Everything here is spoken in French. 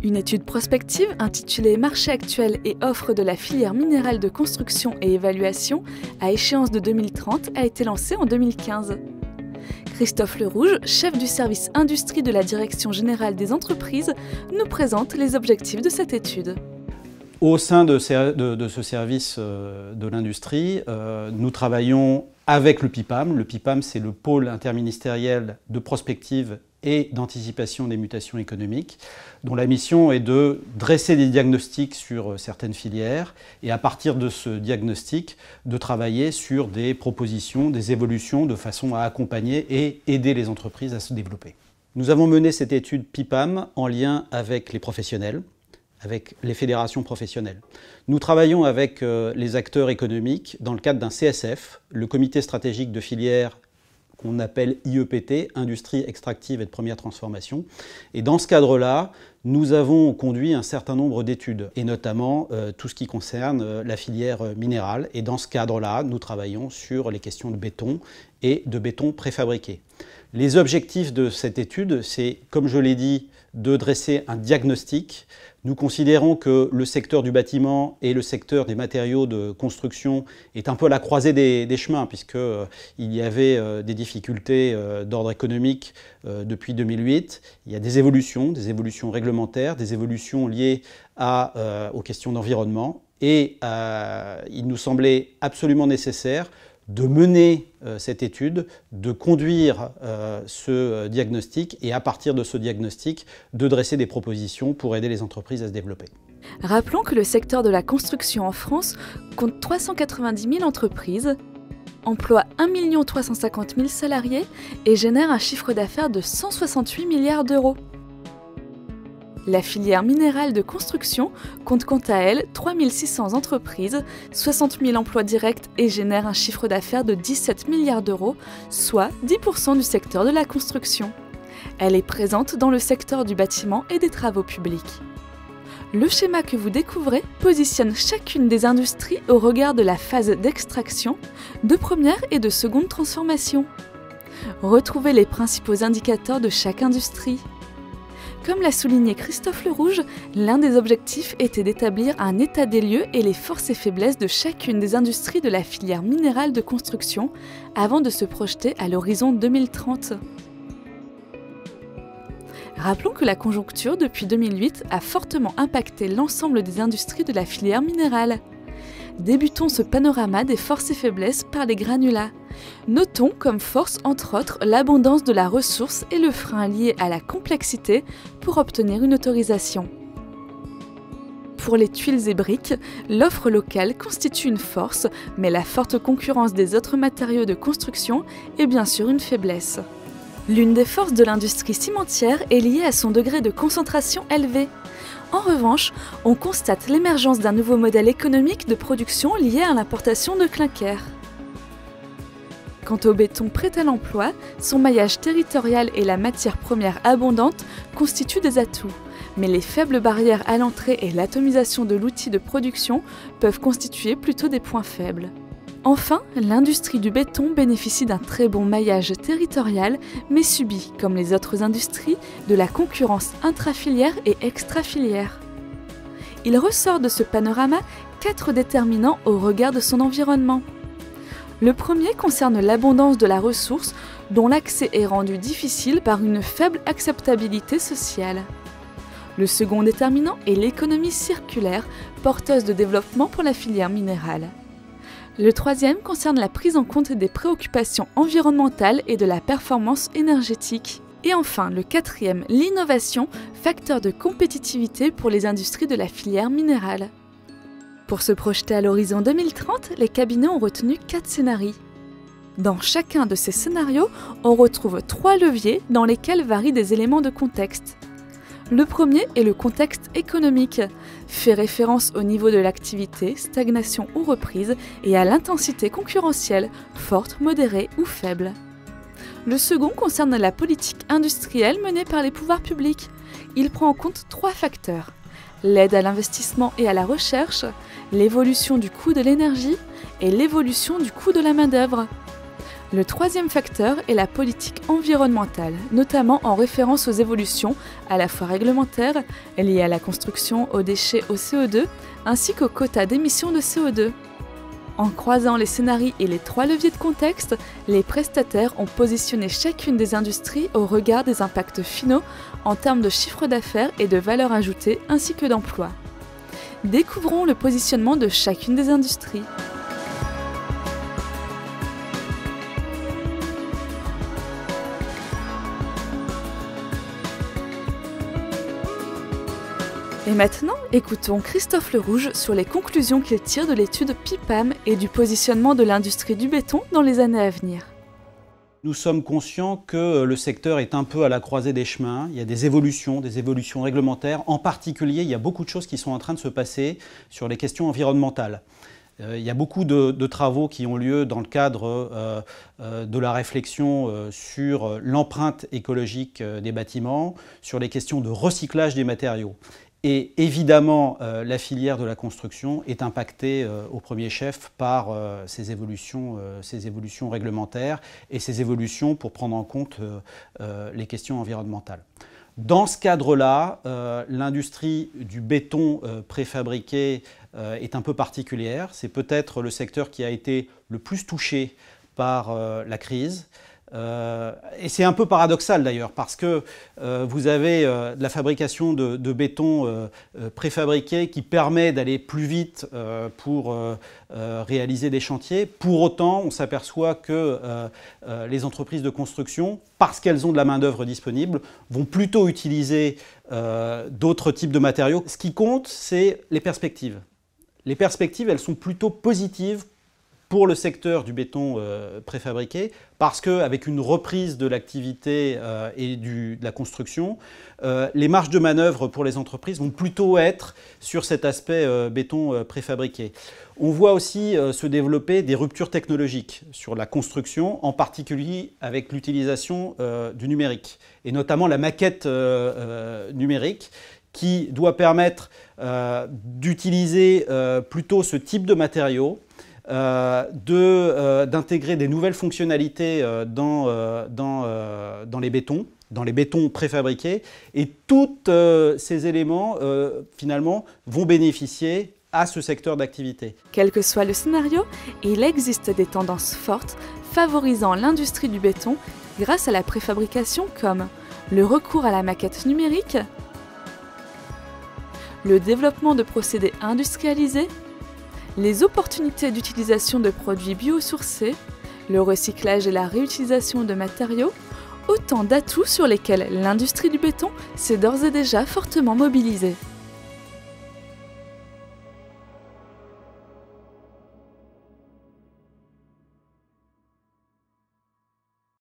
Une étude prospective intitulée « Marché actuel et offre de la filière minérale de construction et évaluation » à échéance de 2030 a été lancée en 2015. Christophe Lerouge, chef du service industrie de la Direction générale des entreprises, nous présente les objectifs de cette étude. Au sein de ce service de l'industrie, nous travaillons avec le PIPAM. Le PIPAM, c'est le pôle interministériel de prospective et d'anticipation des mutations économiques, dont la mission est de dresser des diagnostics sur certaines filières et à partir de ce diagnostic, de travailler sur des propositions, des évolutions de façon à accompagner et aider les entreprises à se développer. Nous avons mené cette étude PIPAM en lien avec les professionnels, avec les fédérations professionnelles. Nous travaillons avec les acteurs économiques dans le cadre d'un CSF, le comité stratégique de filière qu'on appelle IEPT, Industrie extractive et de première transformation. Et dans ce cadre-là, nous avons conduit un certain nombre d'études, et notamment tout ce qui concerne la filière minérale. Et dans ce cadre-là, nous travaillons sur les questions de béton et de béton préfabriqué. Les objectifs de cette étude, c'est, comme je l'ai dit, de dresser un diagnostic. Nous considérons que le secteur du bâtiment et le secteur des matériaux de construction est un peu à la croisée des chemins, puisqu'il y avait des difficultés d'ordre économique depuis 2008. Il y a des évolutions réglementaires, des évolutions liées aux questions d'environnement. Et il nous semblait absolument nécessaire de mener cette étude, de conduire ce diagnostic et à partir de ce diagnostic, de dresser des propositions pour aider les entreprises à se développer. Rappelons que le secteur de la construction en France compte 390 000 entreprises, emploie 1 350 000 salariés et génère un chiffre d'affaires de 168 milliards d'euros. La filière minérale de construction compte quant à elle 3 600 entreprises, 60 000 emplois directs et génère un chiffre d'affaires de 17 milliards d'euros, soit 10% du secteur de la construction. Elle est présente dans le secteur du bâtiment et des travaux publics. Le schéma que vous découvrez positionne chacune des industries au regard de la phase d'extraction, de première et de seconde transformation. Retrouvez les principaux indicateurs de chaque industrie. Comme l'a souligné Christophe Lerouge, l'un des objectifs était d'établir un état des lieux et les forces et faiblesses de chacune des industries de la filière minérale de construction avant de se projeter à l'horizon 2030. Rappelons que la conjoncture depuis 2008 a fortement impacté l'ensemble des industries de la filière minérale. Débutons ce panorama des forces et faiblesses par les granulats. Notons comme force entre autres l'abondance de la ressource et le frein lié à la complexité pour obtenir une autorisation. Pour les tuiles et briques, l'offre locale constitue une force, mais la forte concurrence des autres matériaux de construction est bien sûr une faiblesse. L'une des forces de l'industrie cimentière est liée à son degré de concentration élevé. En revanche, on constate l'émergence d'un nouveau modèle économique de production lié à l'importation de clinker. Quant au béton prêt à l'emploi, son maillage territorial et la matière première abondante constituent des atouts. Mais les faibles barrières à l'entrée et l'atomisation de l'outil de production peuvent constituer plutôt des points faibles. Enfin, l'industrie du béton bénéficie d'un très bon maillage territorial, mais subit, comme les autres industries, de la concurrence intrafilière et extrafilière. Il ressort de ce panorama 4 déterminants au regard de son environnement. Le premier concerne l'abondance de la ressource, dont l'accès est rendu difficile par une faible acceptabilité sociale. Le second déterminant est l'économie circulaire, porteuse de développement pour la filière minérale. Le troisième concerne la prise en compte des préoccupations environnementales et de la performance énergétique. Et enfin, le quatrième, l'innovation, facteur de compétitivité pour les industries de la filière minérale. Pour se projeter à l'horizon 2030, les cabinets ont retenu 4 scénarios. Dans chacun de ces scénarios, on retrouve 3 leviers dans lesquels varient des éléments de contexte. Le premier est le contexte économique, fait référence au niveau de l'activité, stagnation ou reprise, et à l'intensité concurrentielle, forte, modérée ou faible. Le second concerne la politique industrielle menée par les pouvoirs publics. Il prend en compte 3 facteurs: l'aide à l'investissement et à la recherche, l'évolution du coût de l'énergie et l'évolution du coût de la main-d'œuvre. Le troisième facteur est la politique environnementale, notamment en référence aux évolutions à la fois réglementaires, liées à la construction, aux déchets, au CO2, ainsi qu'aux quotas d'émissions de CO2. En croisant les scénarios et les 3 leviers de contexte, les prestataires ont positionné chacune des industries au regard des impacts finaux en termes de chiffre d'affaires et de valeur ajoutée ainsi que d'emplois. Découvrons le positionnement de chacune des industries. Et maintenant, écoutons Christophe Lerouge sur les conclusions qu'il tire de l'étude PIPAM et du positionnement de l'industrie du béton dans les années à venir. Nous sommes conscients que le secteur est un peu à la croisée des chemins. Il y a des évolutions réglementaires. En particulier, il y a beaucoup de choses qui sont en train de se passer sur les questions environnementales. Il y a beaucoup de travaux qui ont lieu dans le cadre de la réflexion sur l'empreinte écologique des bâtiments, sur les questions de recyclage des matériaux. Et évidemment, la filière de la construction est impactée au premier chef par ces évolutions réglementaires et ces évolutions pour prendre en compte les questions environnementales. Dans ce cadre-là, l'industrie du béton préfabriqué est un peu particulière. C'est peut-être le secteur qui a été le plus touché par la crise. Et c'est un peu paradoxal d'ailleurs parce que vous avez de la fabrication de béton préfabriqué qui permet d'aller plus vite pour réaliser des chantiers. Pour autant, on s'aperçoit que les entreprises de construction, parce qu'elles ont de la main-d'œuvre disponible, vont plutôt utiliser d'autres types de matériaux. Ce qui compte, c'est les perspectives. Les perspectives, elles sont plutôt positives pour le secteur du béton préfabriqué, parce qu'avec une reprise de l'activité et de la construction, les marges de manœuvre pour les entreprises vont plutôt être sur cet aspect béton préfabriqué. On voit aussi se développer des ruptures technologiques sur la construction, en particulier avec l'utilisation du numérique, et notamment la maquette numérique, qui doit permettre d'utiliser plutôt ce type de matériaux, d'intégrer des nouvelles fonctionnalités dans les bétons préfabriqués. Et tous ces éléments, finalement, vont bénéficier à ce secteur d'activité. Quel que soit le scénario, il existe des tendances fortes favorisant l'industrie du béton grâce à la préfabrication comme le recours à la maquette numérique, le développement de procédés industrialisés, les opportunités d'utilisation de produits biosourcés, le recyclage et la réutilisation de matériaux, autant d'atouts sur lesquels l'industrie du béton s'est d'ores et déjà fortement mobilisée.